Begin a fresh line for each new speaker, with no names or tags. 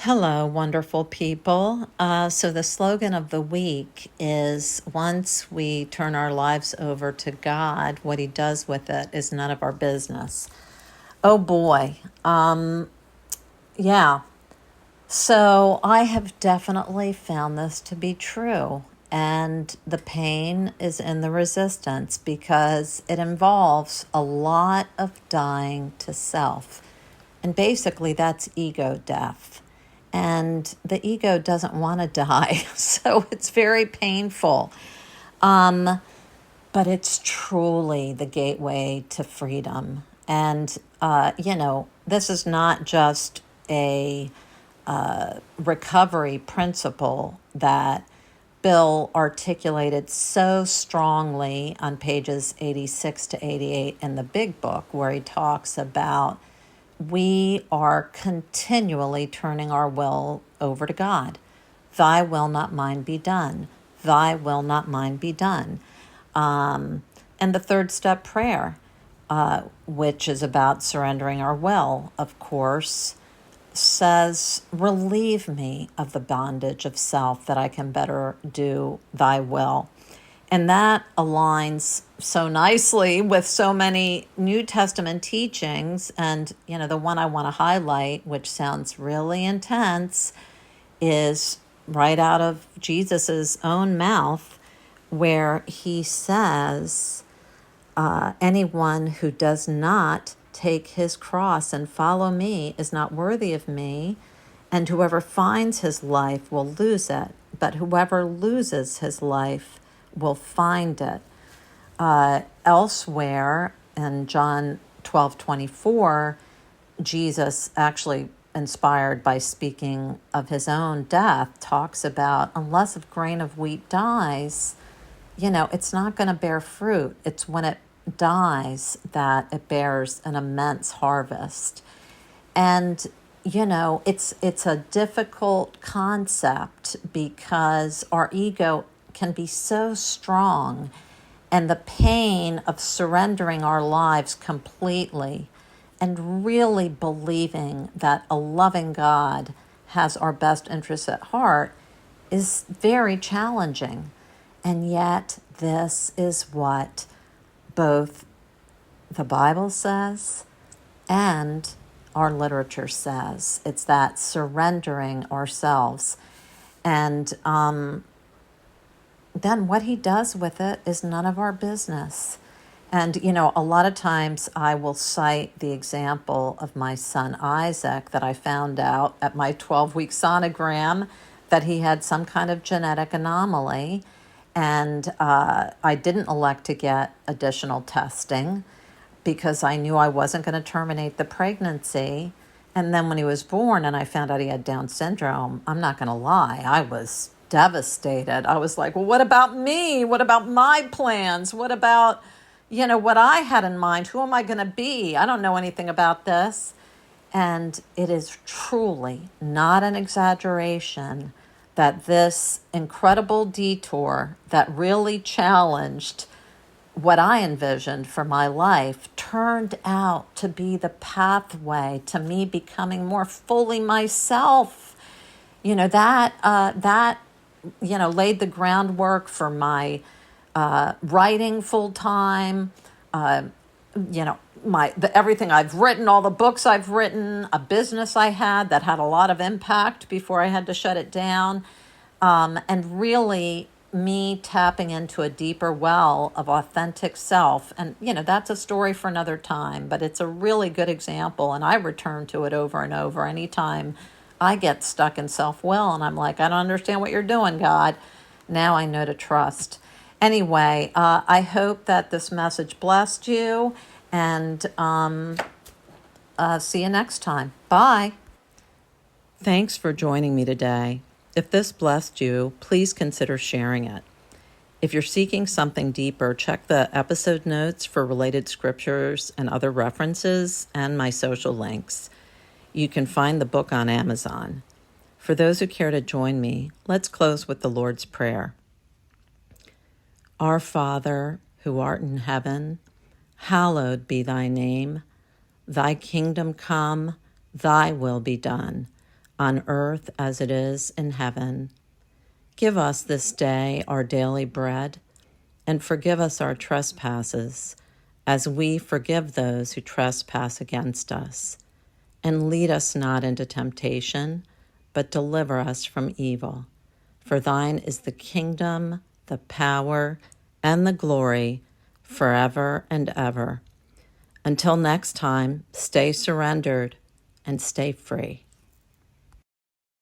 Hello, wonderful people. So, the slogan of the week is once we turn our lives over to God, what He does with it is none of our business. Oh boy. Yeah. So, I have definitely found this to be true. And the pain is in the resistance because it involves a lot of dying to self. And basically, that's ego death. And the ego doesn't want to die. So it's very painful. But it's truly the gateway to freedom. And, this is not just a recovery principle that Bill articulated so strongly on pages 86 to 88 in the big book, where he talks about we are continually turning our will over to God. Thy will, not mine, be done. Thy will, not mine, be done. And the third step prayer, which is about surrendering our will, of course, says, relieve me of the bondage of self that I can better do thy will. And that aligns so nicely with so many New Testament teachings. And, the one I want to highlight, which sounds really intense, is right out of Jesus's own mouth, where he says, anyone who does not take his cross and follow me is not worthy of me, and whoever finds his life will lose it, but whoever loses his life will find it. Elsewhere in John 12:24, Jesus, actually inspired by speaking of his own death, talks about unless a grain of wheat dies, it's not going to bear fruit. It's when it dies that it bears an immense harvest. And it's a difficult concept because our ego can be so strong, and the pain of surrendering our lives completely and really believing that a loving God has our best interests at heart is very challenging. And yet, this is what both the Bible says and our literature says. It's that surrendering ourselves. And then what he does with it is none of our business. And, a lot of times I will cite the example of my son Isaac, that I found out at my 12-week sonogram that he had some kind of genetic anomaly. And I didn't elect to get additional testing because I knew I wasn't going to terminate the pregnancy. And then when he was born and I found out he had Down syndrome, I'm not going to lie, I was devastated. I was like, well, what about me? What about my plans? What about, what I had in mind? Who am I going to be? I don't know anything about this. And it is truly not an exaggeration that this incredible detour that really challenged what I envisioned for my life turned out to be the pathway to me becoming more fully myself. That laid the groundwork for my writing full time. Everything I've written, all the books I've written, a business I had that had a lot of impact before I had to shut it down, and really me tapping into a deeper well of authentic self. And, that's a story for another time, but it's a really good example. And I return to it over and over anytime I get stuck in self-will and I'm like, I don't understand what you're doing, God. Now I know to trust. Anyway, I hope that this message blessed you, and see you next time. Bye. Thanks for joining me today. If this blessed you, please consider sharing it. If you're seeking something deeper, check the episode notes for related scriptures and other references and my social links. You can find the book on Amazon. For those who care to join me, let's close with the Lord's Prayer. Our Father, who art in heaven, hallowed be thy name. Thy kingdom come, thy will be done, on earth as it is in heaven. Give us this day our daily bread, and forgive us our trespasses, as we forgive those who trespass against us. And lead us not into temptation, but deliver us from evil. For thine is the kingdom, the power, and the glory, forever and ever. Until next time, stay surrendered and stay free.